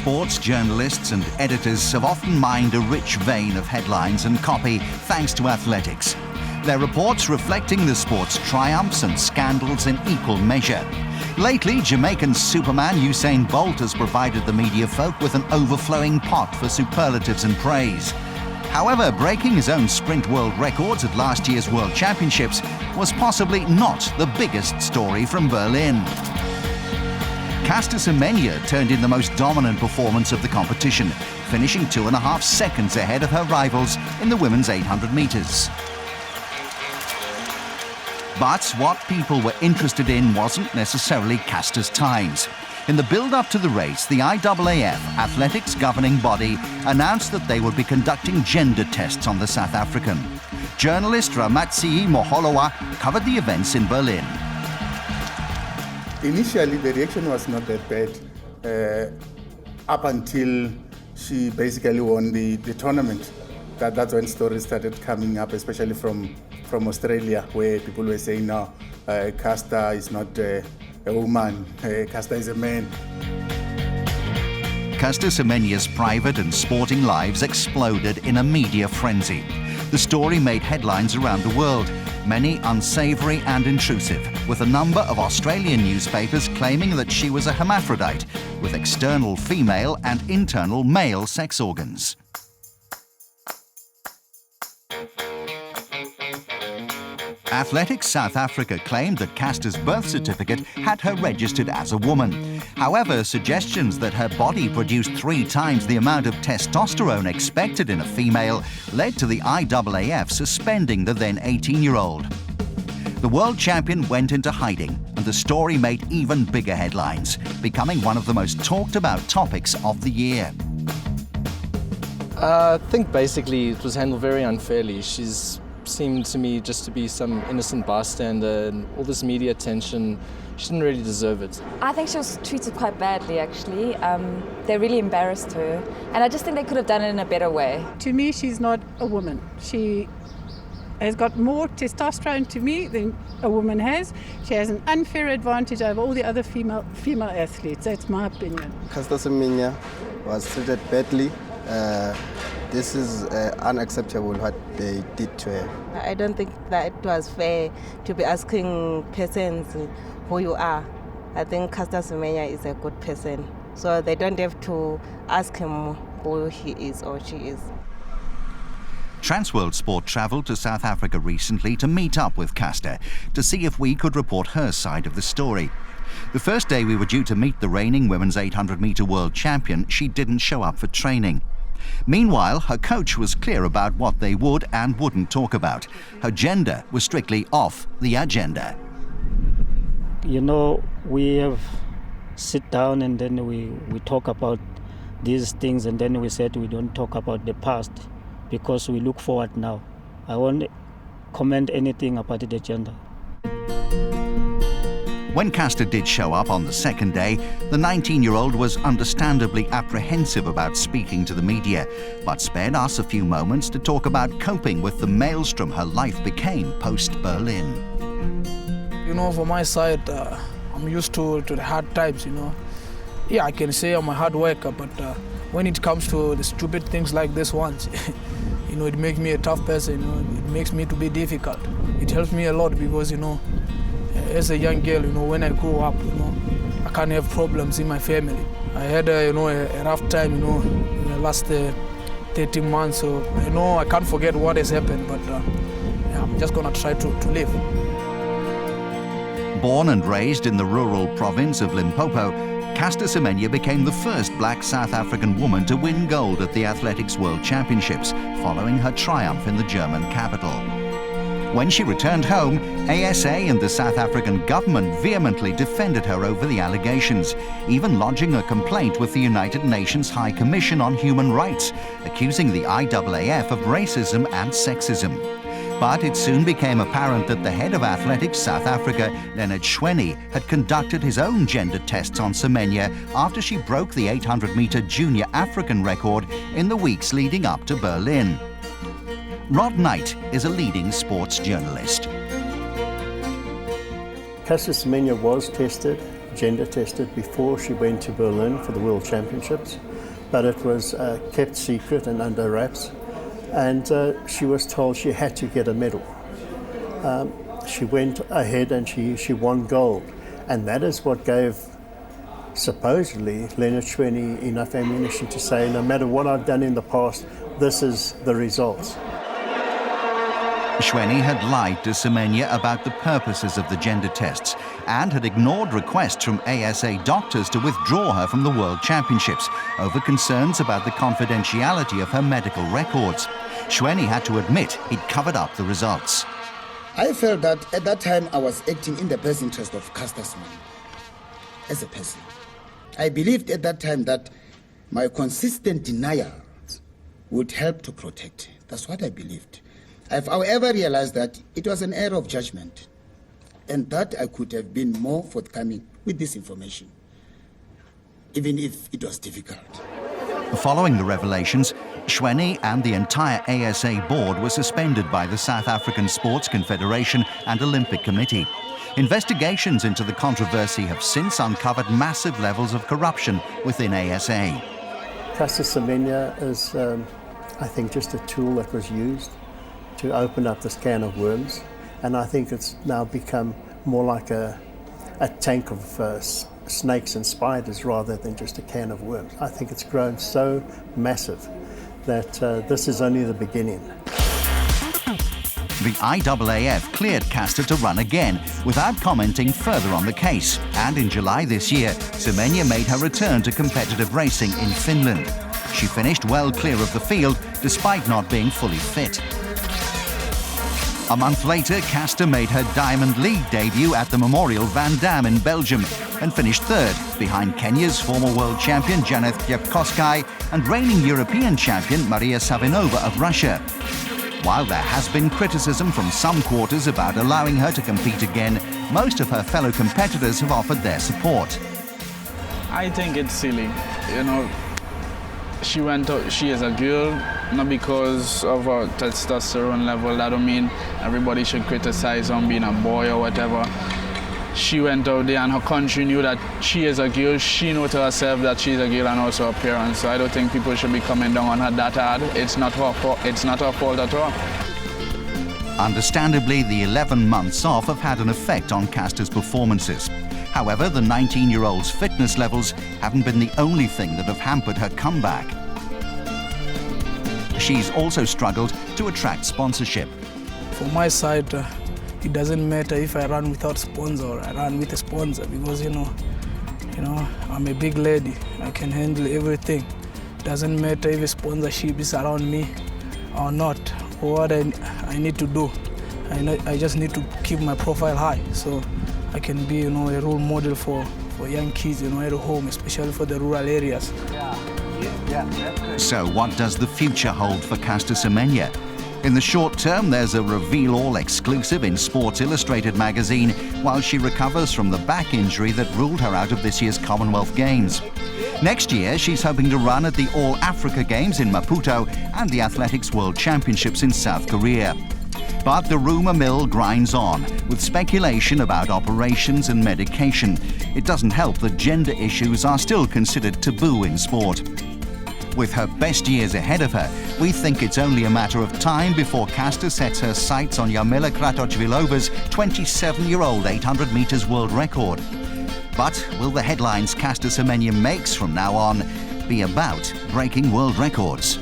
Sports journalists and editors have often mined a rich vein of headlines and copy thanks to athletics. Their reports reflecting the sport's triumphs and scandals in equal measure. Lately, Jamaican Superman Usain Bolt has provided the media folk with an overflowing pot for superlatives and praise. However, breaking his own sprint world records at last year's World Championships was possibly not the biggest story from Berlin. Caster Semenya turned in the most dominant performance of the competition, finishing 2.5 seconds ahead of her rivals in the women's 800 metres. But what people were interested in wasn't necessarily Caster's times. In the build-up to the race, the IAAF, athletics governing body, announced that they would be conducting gender tests on the South African. Journalist Ramatsi Moholowa covered the events in Berlin. Initially, the reaction was not that bad up until she basically won the tournament. That's when stories started coming up, especially from Australia, where people were saying, no, Caster is not a woman, Caster is a man. Caster Semenya's private and sporting lives exploded in a media frenzy. The story made headlines around the world, many unsavoury and intrusive, with a number of Australian newspapers claiming that she was a hermaphrodite, with external female and internal male sex organs. Athletics South Africa claimed that Caster's birth certificate had her registered as a woman. However, suggestions that her body produced 3 times the amount of testosterone expected in a female led to the IAAF suspending the then 18-year-old. The world champion went into hiding, and the story made even bigger headlines, becoming one of the most talked about topics of the year. I think basically it was handled very unfairly. She's seemed to me just to be some innocent bystander, and all this media attention, she didn't really deserve it. I think she was treated quite badly, actually. They really embarrassed her, and I just think they could have done it in a better way. To me, she's not a woman. She has got more testosterone to me than a woman has. She has an unfair advantage over all the other female athletes. That's my opinion. Caster Semenya was treated badly. This is unacceptable what they did to her. I don't think that it was fair to be asking persons who you are. I think Caster Semenya is a good person, so they don't have to ask him who he is or she is. Transworld Sport travelled to South Africa recently to meet up with Caster to see if we could report her side of the story. The first day we were due to meet the reigning women's 800-metre world champion, she didn't show up for training. Meanwhile, her coach was clear about what they would and wouldn't talk about. Her gender was strictly off the agenda. You know, we have sit down and then we talk about these things, and then we said we don't talk about the past because we look forward now. I won't comment anything about the gender. When Caster did show up on the second day, the 19-year-old was understandably apprehensive about speaking to the media, but spared us a few moments to talk about coping with the maelstrom her life became post-Berlin. You know, for my side, I'm used to the hard times, you know. Yeah, I can say I'm a hard worker, but when it comes to the stupid things like this ones, you know, it makes me a tough person, you know. It makes me to be difficult. It helps me a lot because, you know, as a young girl, you know, when I grow up, you know, I can't have problems in my family. I had, you know, a rough time, you know, in the last 13 months. So, you know, I can't forget what has happened, but yeah, I'm just going to try to live. Born and raised in the rural province of Limpopo, Caster Semenya became the first black South African woman to win gold at the Athletics World Championships, following her triumph in the German capital. When she returned home, ASA and the South African government vehemently defended her over the allegations, even lodging a complaint with the United Nations High Commission on Human Rights, accusing the IAAF of racism and sexism. But it soon became apparent that the head of Athletics South Africa, Leonard Schwenny, had conducted his own gender tests on Semenya after she broke the 800-metre junior African record in the weeks leading up to Berlin. Rod Knight is a leading sports journalist. Caster Semenya was tested, gender tested, before she went to Berlin for the World Championships. but it was kept secret and under wraps. And she was told she had to get a medal. She went ahead and she won gold. And that is what gave, supposedly, Leonard Schwenny enough ammunition to say, no matter what I've done in the past, this is the results. Schwenny had lied to Semenya about the purposes of the gender tests and had ignored requests from ASA doctors to withdraw her from the World Championships over concerns about the confidentiality of her medical records. Schwenny had to admit he'd covered up the results. I felt that at that time I was acting in the best interest of Caster Semenya as a person. I believed at that time that my consistent denials would help to protect. That's what I believed. I've, however, realized that it was an error of judgment and that I could have been more forthcoming with this information, even if it was difficult. Following the revelations, Schwenny and the entire ASA board were suspended by the South African Sports Confederation and Olympic Committee. Investigations into the controversy have since uncovered massive levels of corruption within ASA. Caster Semenya is, I think, just a tool that was used to open up this can of worms, and I think it's now become more like a tank of snakes and spiders rather than just a can of worms. I think it's grown so massive that this is only the beginning. The IAAF cleared Caster to run again without commenting further on the case, and in July this year, Semenya made her return to competitive racing in Finland. She finished well clear of the field despite not being fully fit. A month later, Caster made her Diamond League debut at the Memorial Van Dam in Belgium and finished third, behind Kenya's former world champion Janeth Jepkoskai and reigning European champion Maria Savinova of Russia. While there has been criticism from some quarters about allowing her to compete again, most of her fellow competitors have offered their support. I think it's silly, she is a girl, not because of her testosterone level. That don't mean everybody should criticize her on being a boy or whatever. She went out there and her country knew that she is a girl. She knew to herself that she's a girl and also her parents. So I don't think people should be coming down on her that hard. It's not her fault. It's not her fault at all. Understandably, the 11 months off have had an effect on Caster's performances. However, the 19-year-old's fitness levels haven't been the only thing that have hampered her comeback. She's also struggled to attract sponsorship. For my side, it doesn't matter if I run without sponsor or I run with a sponsor because, I'm a big lady. I can handle everything. It doesn't matter if a sponsorship is around me or not, or what I need to do. I just need to keep my profile high so I can be, a role model for young kids, at home, especially for the rural areas. So what does the future hold for Caster Semenya? In the short term, there's a reveal-all exclusive in Sports Illustrated magazine while she recovers from the back injury that ruled her out of this year's Commonwealth Games. Next year, she's hoping to run at the All-Africa Games in Maputo and the Athletics World Championships in South Korea. But the rumour mill grinds on, with speculation about operations and medication. It doesn't help that gender issues are still considered taboo in sport. With her best years ahead of her, we think it's only a matter of time before Caster sets her sights on Jarmila Kratochvilova's 27-year-old 800 metres world record. But will the headlines Caster Semenya makes from now on be about breaking world records?